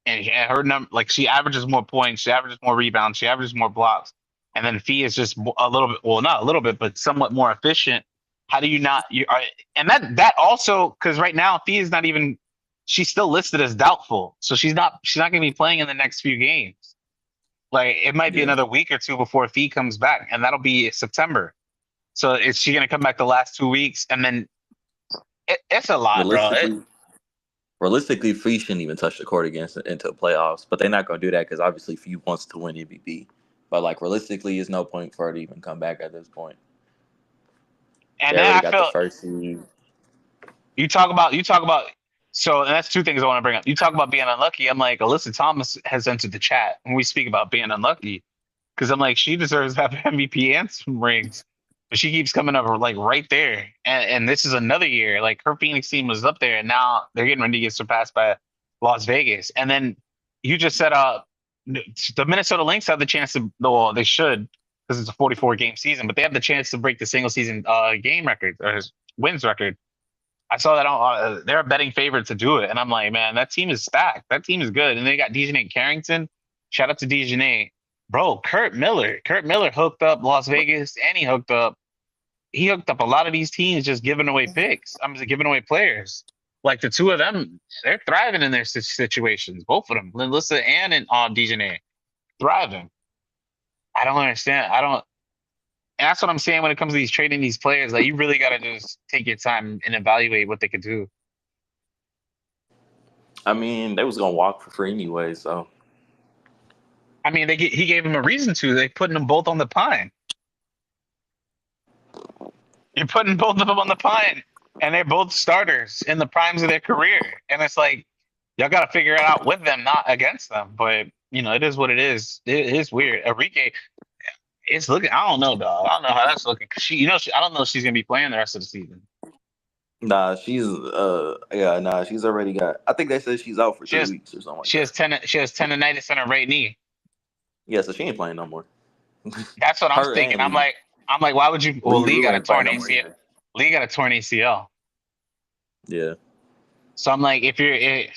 and her number, like she averages more points, she averages more rebounds, she averages more blocks, and then Fee is just a little bit, well, not a little bit, but somewhat more efficient. How do you not you are and that also, because right now Fee is not even, she's still listed as doubtful, so she's not going to be playing in the next few games. Like it might be Yeah. another week or two before Fee comes back, and that'll be September. So is she going to come back the last 2 weeks, and then It's a lot, bro. Realistically, Fee shouldn't even touch the court into the playoffs, but they're not going to do that because obviously Fee wants to win MVP. But like realistically, there's no point for her to even come back at this point. And They then already I got the felt first seed. you talk about. So and that's two things I want to bring up. You talk about being unlucky. I'm like, Alyssa Thomas has entered the chat when we speak about being unlucky because I'm like, she deserves to have MVP and some rings, but she keeps coming up like right there. And this is another year. Like her Phoenix team was up there, and now they're getting ready to get surpassed by Las Vegas. And then you just said, the Minnesota Lynx have the chance to. Well, they should because it's a 44 game season, but they have the chance to break the single season game record or his wins record. I saw that they're a betting favorite to do it, and I'm like, man, that team is stacked. That team is good, and they got Dejanay Carrington. Shout out to Dejanay, bro. Kurt Miller hooked up Las Vegas, and he hooked up a lot of these teams just giving away picks. I'm just giving away players. Like the two of them, they're thriving in their situations. Both of them, Melissa and Dejanay, thriving. I don't understand. And that's what I'm saying when it comes to these trading these players. Like you really got to just take your time and evaluate what they could do. I mean, they was gonna walk for free anyway, so. I mean, he gave them a reason to. They putting them both on the pine. You're putting both of them on the pine, and they're both starters in the primes of their career. And it's like y'all got to figure it out with them, not against them. But it is what it is. It is weird. Enrique. It's looking. I don't know, dog. I don't know how that's looking. Cause I don't know if she's gonna be playing the rest of the season. Nah, she's she's already got. I think they said she's out for 3 weeks or something. Like she has tendonitis in her right knee. Yeah, so she ain't playing no more. That's what I'm thinking. I'm like, why would you? Well, Lee got a torn ACL. Lee got a torn ACL. Yeah. So I'm like, I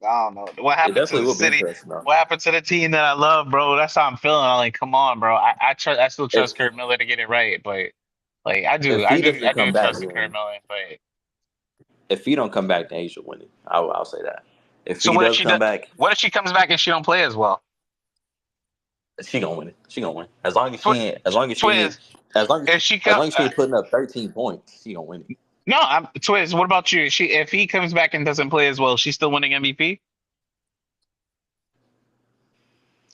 don't know. What happened to the city? What happened to the team that I love, bro? That's how I'm feeling. I'm like, come on, bro. I still trust Kurt Miller to get it right, but like I do trust Kurt Miller. But if he don't come back, then Asia winning. I'll say that. If so he does come back, what if she comes back and she don't play as well? She gonna win it. She gonna win. As long as she ain't putting up 13 points, she gonna win it. No, Twiz. What about you? If he comes back and doesn't play as well, she's still winning MVP.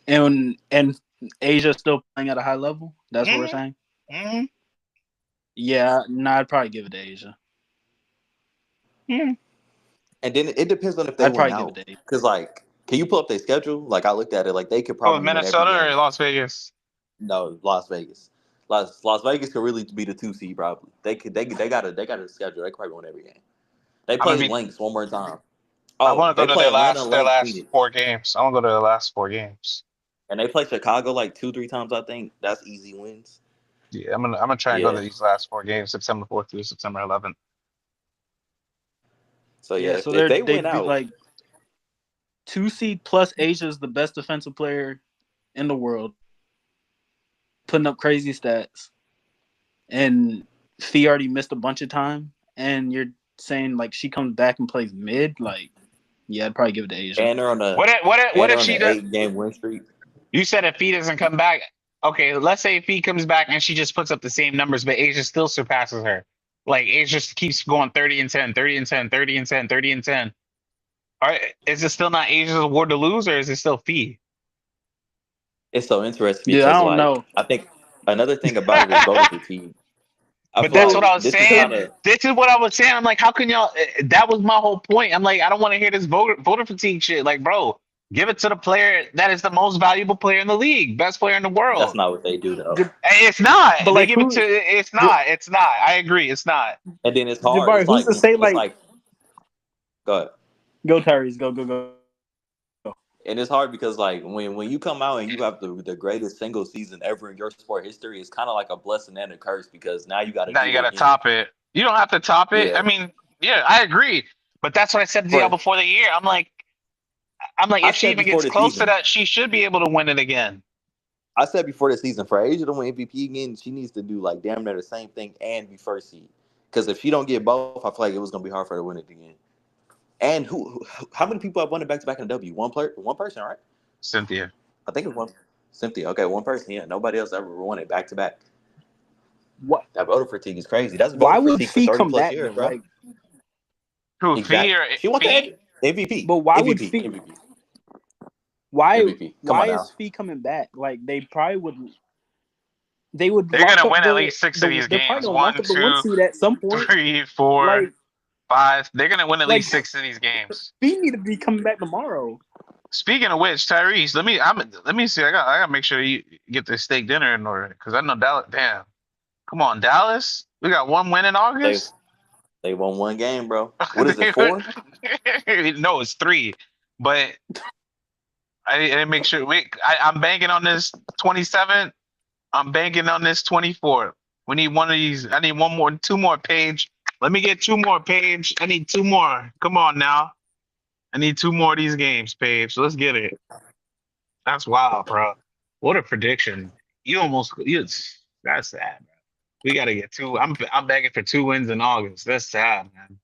And Asia still playing at a high level. That's what we're saying. Mm-hmm. Yeah, I'd probably give it to Asia. And then it depends on if they win out. Because like, can you pull up their schedule? Like I looked at it, like they could probably Minnesota or Las Vegas. No, Las Vegas. Las Vegas could really be the 2 seed probably. They got a schedule. They could probably win every game. They play Lynx one more time. I want to go to their last 4 games. I want to go to the last 4 games. And they play Chicago like 2-3 times. I think that's easy wins. Yeah, I'm gonna try and go to these last 4 games, September 4th through September 11th. So if they win out, like 2 seed plus Asia's the best defensive player in the world, putting up crazy stats, and Fee already missed a bunch of time, and you're saying like she comes back and plays mid, like I'd probably give it to Asia. And they're on a what if she does 8-game win streak? You said if Fee doesn't come back, okay. Let's say if Fee comes back and she just puts up the same numbers, but Asia still surpasses her. Like Asia just keeps going 30-10, 30-10, 30-10, 30-10. All right, is it still not Asia's award to lose, or is it still Fee? It's so interesting. Yeah, I don't know. I think another thing about it is voter fatigue. But that's what I was saying. This is what I was saying. I'm like, how can y'all? That was my whole point. I'm like, I don't want to hear this voter fatigue shit. Like, bro, give it to the player that is the most valuable player in the league, best player in the world. That's not what they do, though. It's not. But like, it's not. It's not. I agree. It's not. And then it's hard. Jabari, who's to say like? Go ahead. Go Tyrese. Go. And it's hard because like when you come out and you have the greatest single season ever in your sport history, it's kind of like a blessing and a curse because now you got to top it. You don't have to top it. Yeah. I mean, yeah, I agree. But that's what I said to y'all before the year. I'm like, if she even gets close to that, she should be able to win it again. I said before the season, for Asia to win MVP again, she needs to do like damn near the same thing and be first seed. Because if she don't get both, I feel like it was gonna be hard for her to win it again. And how many people have won it back-to-back in W? One person, right? Cynthia. I think it was one. Cynthia. Okay, one person. Yeah, nobody else ever won it back-to-back. What? That voter fatigue is crazy. That's Why voter would fatigue for Fee 30 come plus back years, though? bro. Like, Who, Fee Exactly. or She won Fee? the MVP. but why would MVP. Fee? MVP. Why? MVP. Come Why on now. is Fee coming back? Like, they probably would. They would They're lock gonna up win at least 6 of these They're probably games. gonna lock 1, up the 1 2, seed at some point. 3, 4, Like, 5. They're gonna win at like least 6 of these games. Fee need to be coming back tomorrow. Speaking of which, Tyrese, let me see. I gotta make sure you get the steak dinner in order because I know Dallas. Damn, come on, Dallas. We got 1 win in They August. they won 1 game, bro. What is it, 4? No, it's 3. But I didn't make sure. I'm banking on this 27th. I'm banking on this 24th. We need one of these. I need 2 more page. Let me get 2 more page. I need 2 more. Come on now. I need 2 more of these games, Page. So let's get it. That's wild, bro. What a prediction. That's sad, bro. We gotta get 2. I'm begging for 2 wins in August. That's sad, man.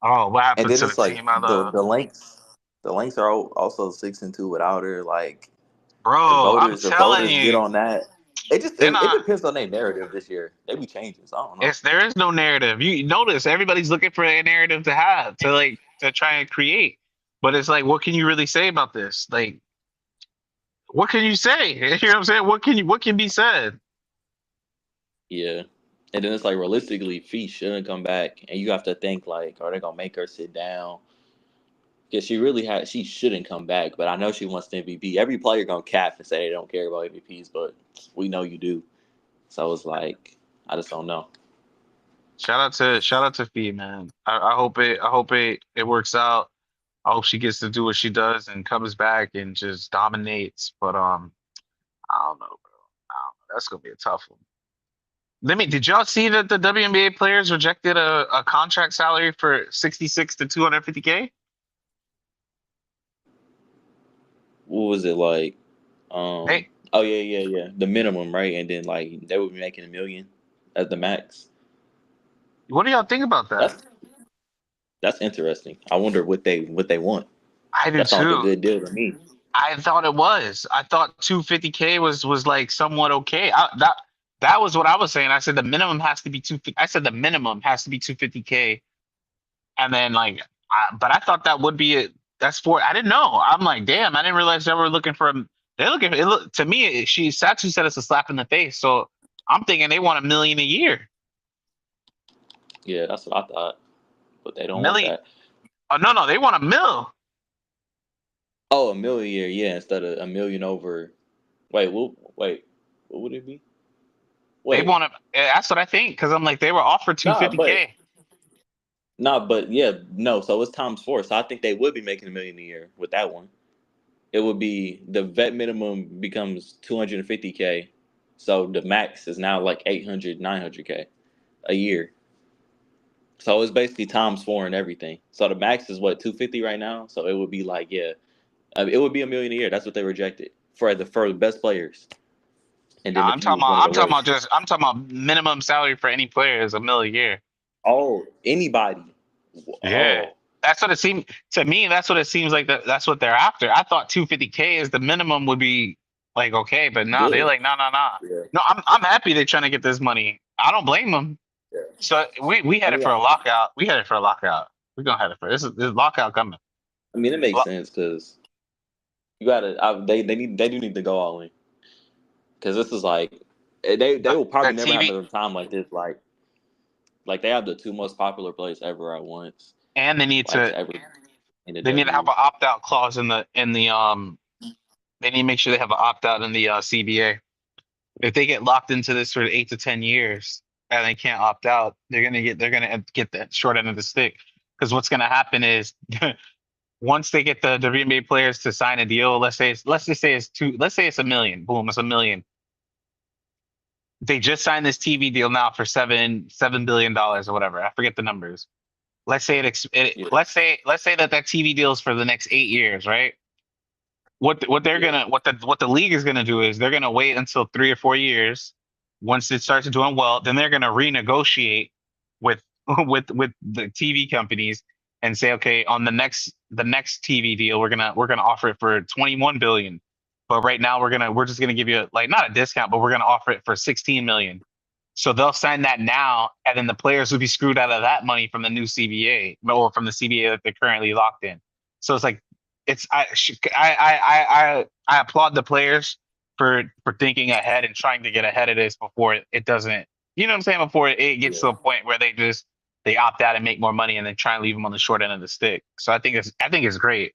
Oh, what And happened then to the it's like team I love? the Lynx. The Lynx are also 6-2 without her. Like the Bro, I'm voters, the telling voters get you, on that. they're It not. depends on their narrative this year. They be changing. So I don't know. There is no narrative. You notice everybody's looking for a narrative to have to try and create. But it's like, what can you really say about this? Like, what can you say? You know what I'm saying? What can be said? Yeah. And then it's like realistically, Fee shouldn't come back, and you have to think like, are they gonna make her sit down? Because she shouldn't come back. But I know she wants the MVP. Every player gonna cap and say they don't care about MVPs, but we know you do. So it's like, I just don't know. Shout out to Fee, man. I hope it works out. I hope she gets to do what she does and comes back and just dominates. But I don't know, bro. I don't know. That's gonna be a tough one. Did y'all see that the WNBA players rejected a contract salary for 66 to 250K? What was it like? Um, Hey, oh yeah. The minimum, right? And then like they would be making $1 million as the max. what do y'all think about that? That's that's interesting. I wonder what they want. I do That sounds like a too. good deal to me. I thought it was. I thought 250K was like somewhat okay. That was what I was saying. I said the minimum has to be 250. I said the minimum has to be 250K, and then like, but I thought that would be it. That's for. I didn't know. I'm like, damn. I didn't realize they were looking for. They're looking. It look to me. Satu said it's a slap in the face. So I'm thinking they want $1 million a year. Yeah, that's what I thought. But they don't want Million. that. Oh no, they want $1 million. Oh, $1 million a year, yeah, instead of $1 million over. Wait, what would it be? They Wait, want to. That's what I think. Because I'm like, they were offered nah, 250K. but yeah, no. So it's times 4. So I think they would be making $1 million a year with that one. It would be the vet minimum becomes 250K, so the max is now like 800, 900K a year. So it's basically times 4 and everything. So the max is what 250 right now. So it would be like it would be $1 million a year. That's what they rejected for the best players. And No, then if you was one of the worst, I'm talking about minimum salary for any player is $1 million a year. oh anybody, Yeah. oh That's what it seems to me. That's what it seems like. That's what they're after. I thought 250K is the minimum would be like okay, but no, they're good, like no, no, no. yeah, No, I'm happy they're trying to get this money. I don't blame them. yeah. So we I had it mean, for a lockout. We had it for a lockout. We're gonna have it for this lockout coming. it makes Lo- sense because you gotta. They do need to go all in because this is like they will probably That never have TV a time like this. Like they have the 2 most popular players ever at once, and like to ever in the they need to have W. an opt out clause in the. They need to make sure they have an opt out in the CBA. If they get locked into this for 8 to 10 years and they can't opt out, they're gonna get that short end of the stick. Because what's gonna happen is once they get the WNBA players to sign a deal, let's just say let's say it's $1 million. Boom, it's $1 million. They just signed this TV deal now for $7 billion or whatever. I forget the numbers. Let's say Yeah, let's say that TV deal is for the next 8 years, right? yeah, What the league is gonna do is they're gonna wait until 3 or 4 years. Once it starts doing well, then they're gonna renegotiate with with the TV companies and say, okay, on the next TV deal, we're gonna offer it for 21 billion. But right now we're just gonna give you like not a discount, but we're gonna offer it for 16 million. So they'll sign that now, and then the players will be screwed out of that money from the new CBA or from the CBA that they're currently locked in. So it's like I applaud the players for thinking ahead and trying to get ahead of this before it doesn't. You know what I'm saying? Before it gets to a point where they opt out and make more money and then try and leave them on the short end of the stick. So I think it's great.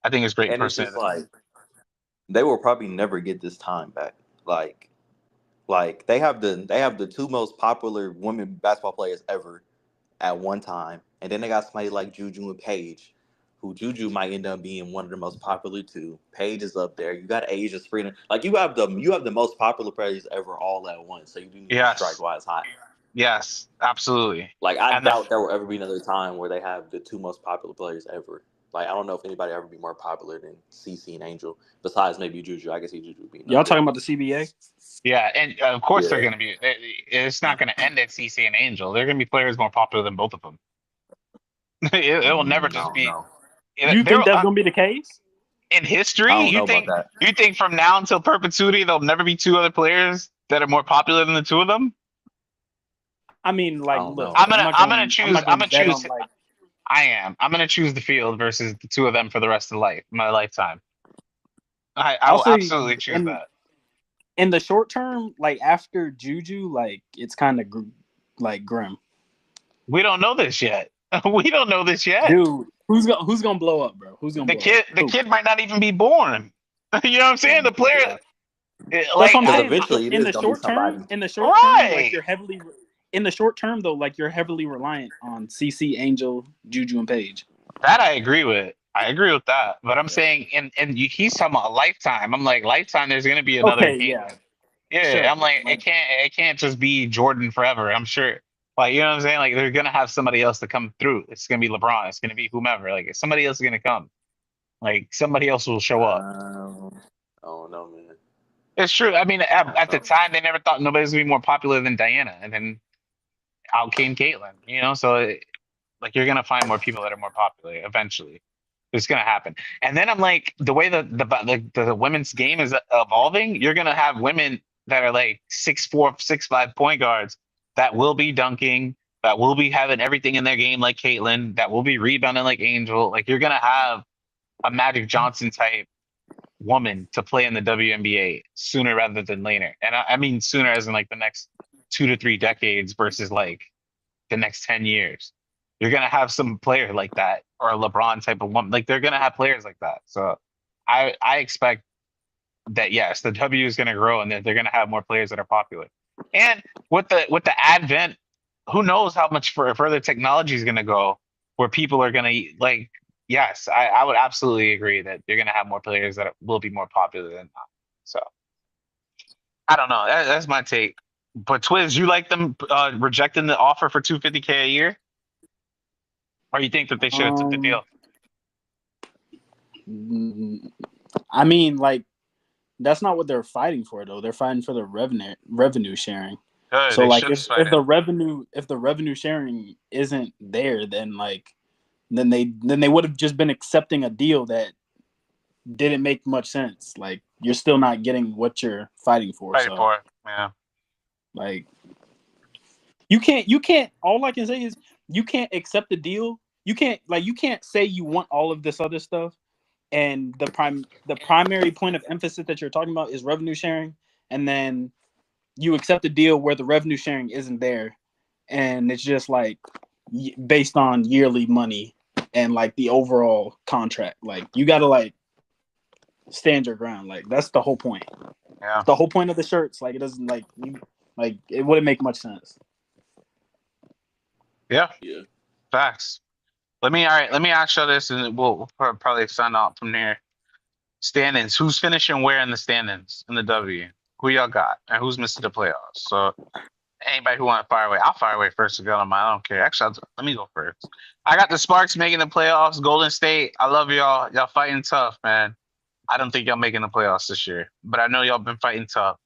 I think it's great And it's personally. just like they will probably never get this time back. Like they have the two most popular women basketball players ever at one time, and then they got somebody like Juju and Paige, who Juju might end up being one of the most popular too. Paige is up there. You got Asia Spring. Like you have the most popular players ever all at once. So you do need to strike Yes, while it's hot. yes, absolutely. Like I And the doubt there will ever be another time where they have the two most popular players ever. Like I don't know if anybody ever be more popular than CC and Angel, besides maybe Juju. I can see Juju being Y'all up there. talking about the CBA? Yeah, and of course they're Yeah. going to be. It's not going to end at CC and Angel. They're going to be players more popular than both of them. It will never I just don't be. know. You There think that's gonna be the case? in history, I don't know about that. you think from now until perpetuity there'll never be two other players that are more popular than the two of them? I mean, I like, don't look, know. I'm gonna not I'm gonna going. I'm choose not I'm going gonna to bet choose on like. I am. I'm gonna choose the field versus the two of them for the rest of my lifetime. I I'll will say absolutely choose that. in the short term, like after Juju, like it's kind of like grim. We don't know this yet. We don't know this yet. Dude, who's gonna blow up, bro? Who's gonna The blow up? the Who? kid might not even be born. You know what I'm saying? The player, Yeah. That's like, what I'm Because saying. eventually it In is the gonna be short term, somebody. right? in the short term though, like you're heavily reliant on CC, Angel, Juju, and Page. That I agree with. I agree with that. But I'm saying, he's talking about a lifetime. I'm like, lifetime. There's gonna be another Okay, yeah, Caitlyn. Yeah, sure. I'm like, Like, it can't just be Jordan forever. I'm sure. Like, you know what I'm saying? Like, they're gonna have somebody else to come through. It's gonna be LeBron. It's gonna be whomever. Like, somebody else is gonna come. Like, somebody else will show up. I don't know, man. It's true. I mean, I don't at the know. time, they never thought nobody was gonna be more popular than Diana, and then out came Caitlyn. You know, so like you're gonna find more people that are more popular eventually. It's gonna happen. And then I'm like, the way the women's game is evolving, you're gonna have women that are like 6'4", 6'5" point guards that will be dunking, that will be having everything in their game like Caitlyn, that will be rebounding like Angel. Like you're gonna have a Magic Johnson type woman to play in the WNBA sooner rather than later. And I mean sooner as in like the next 2 to 3 decades versus like the next 10 years. You're gonna have some player like that or a LeBron type of woman. Like they're gonna have players like that. So I expect that yes, the W is gonna grow and that they're gonna have more players that are popular. And with the advent, who knows how much further technology is gonna go where people are gonna like yes, I would absolutely agree that you're gonna have more players that will be more popular than not. So I don't know. That's my take. But Twiz, you like them rejecting the offer for $250K a year? Or you think that they should have took the um, deal? I mean, like that's not what they're fighting for though. They're fighting for the revenue sharing. Good, So they like should if have the revenue sharing isn't there, then they would have just been accepting a deal that didn't make much sense. Like you're still not getting what you're fighting for. fight So for it. Yeah. like you can't all I can say is you can't accept the deal. You can't say you want all of this other stuff and the primary point of emphasis that you're talking about is revenue sharing, and then you accept a deal where the revenue sharing isn't there, and it's just like based on yearly money and like the overall contract. Like you gotta like stand your ground. Like that's the whole point. Yeah. The whole point of the shirts. Like it doesn't like it wouldn't make much sense. Yeah. Yeah. Facts. Let me ask you this and we'll probably sign out from there. Standings. Who's finishing where in the standings in the W? Who y'all got? And who's missing the playoffs? So anybody who want to fire away, I'll fire away first to go on mine. I don't care. Actually, let me go first. I got the Sparks making the playoffs. Golden State, I love y'all. Y'all fighting tough, man. I don't think y'all making the playoffs this year, but I know y'all been fighting tough.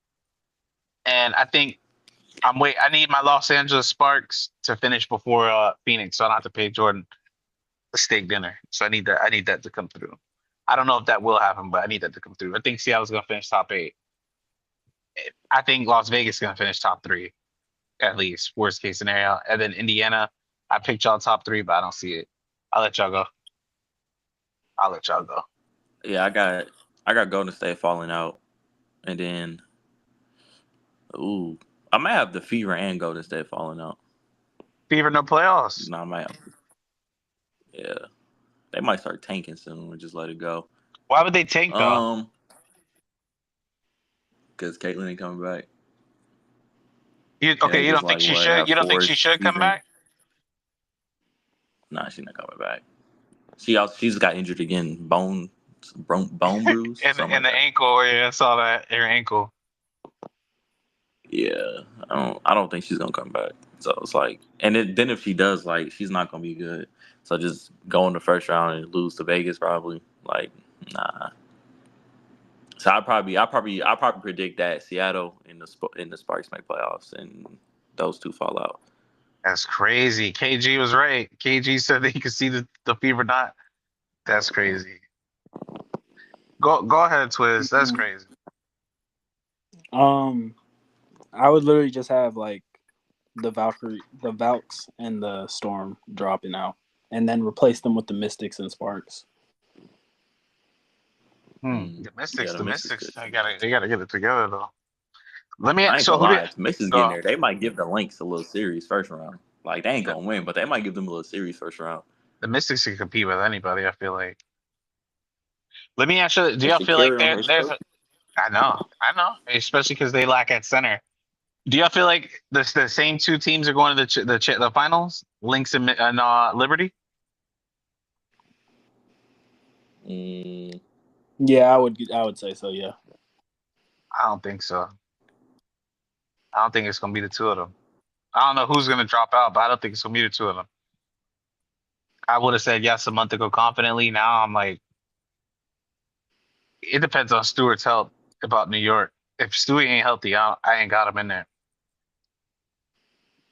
And I think I need my Los Angeles Sparks to finish before Phoenix, so I don't have to pay Jordan a steak dinner. So I need that. I need that to come through. I don't know if that will happen, but I need that to come through. I think Seattle's gonna finish top 8. I think Las Vegas is gonna finish top 3. at least worst case scenario. And then Indiana, I picked y'all top 3, but I don't see it. I'll let y'all go. I'll let y'all go. Yeah, I got Golden State falling out, and then I might have the Fever and Golden State falling out. Fever no playoffs. No, I might have. Yeah, they might start tanking soon and just let it go. Why would they tank though? Because Caitlyn ain't coming back. You They just don't think like she what should? her You don't think fourth she should come season. back? Nah, she's not coming back. She's got injured again, bone bruise, In something like the that. ankle, yeah, I saw that. Her ankle. Yeah, I don't think she's gonna come back. So it's like, and then if she does, like, she's not gonna be good. So just go in the first round and lose to Vegas, probably. Like, nah. So I probably predict that Seattle in the Sparks make playoffs and those two fall out. That's crazy. KG was right. KG said that he could see the Fever not. That's crazy. Go ahead, Twiz. That's crazy. I would literally just have like the Valks and the Storm dropping out, and then replace them with the Mystics and Sparks. The Yeah, Mystics, the Mystics. they gotta get it together though. Let me. I ain't So gonna who lie, did? if Mystics get in Go. there, they might give the Lynx a little series first round. Like, they ain't gonna win, but they might give them a little series first round. The Mystics can compete with anybody. I feel like. Let me ask you. Do If y'all she feel like carry on her there's? stroke, I know, especially because they lack at center. Do y'all feel like the same two teams are going to the finals? Lynx and Liberty. mm, Yeah, I would say so. Yeah. I don't think so. I don't think it's gonna be the two of them. I don't know who's gonna drop out, but I don't think it's gonna be the two of them. I would have said yes a month ago confidently. Now I'm like, it depends on Stewart's health about New York. If Stewart ain't healthy, I ain't got him in there.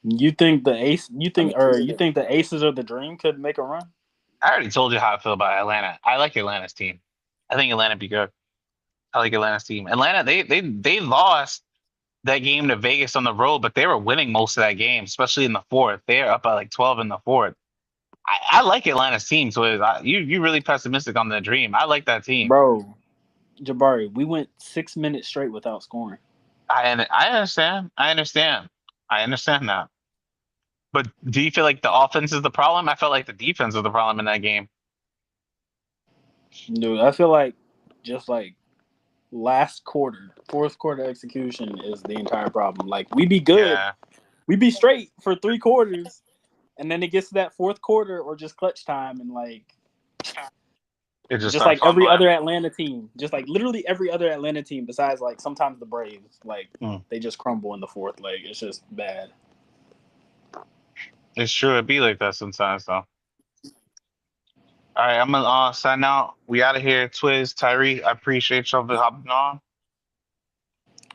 You think the Ace? I mean, You think the Aces of the Dream could make a run? I already told you how I feel about Atlanta. I like Atlanta's team. I think Atlanta be good. I like Atlanta's team. Atlanta, they lost that game to Vegas on the road, but they were winning most of that game, especially in the fourth. They're up by like 12 in the fourth. I like Atlanta's team, so you really pessimistic on the Dream. I like that team. Bro, Jabari, we went 6 minutes straight without scoring. I understand. I understand that. But do you feel like the offense is the problem? I felt like the defense was the problem in that game. Dude, I feel like just like last quarter, fourth quarter execution is the entire problem. Like we be good, Yeah, we be straight for 3 quarters, and then it gets to that fourth quarter or just clutch time, and like it just just started like every fumbling. other Atlanta team, just like literally every other Atlanta team besides like sometimes the Braves, like they just crumble in the fourth. Like it's just bad. It's true. It be like that sometimes, though. All right, I'm gonna sign out. We out of here. Twiz, Tyree, I appreciate y'all for hopping on.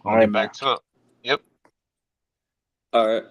All We'll right, get man. back to it. Yep. all right.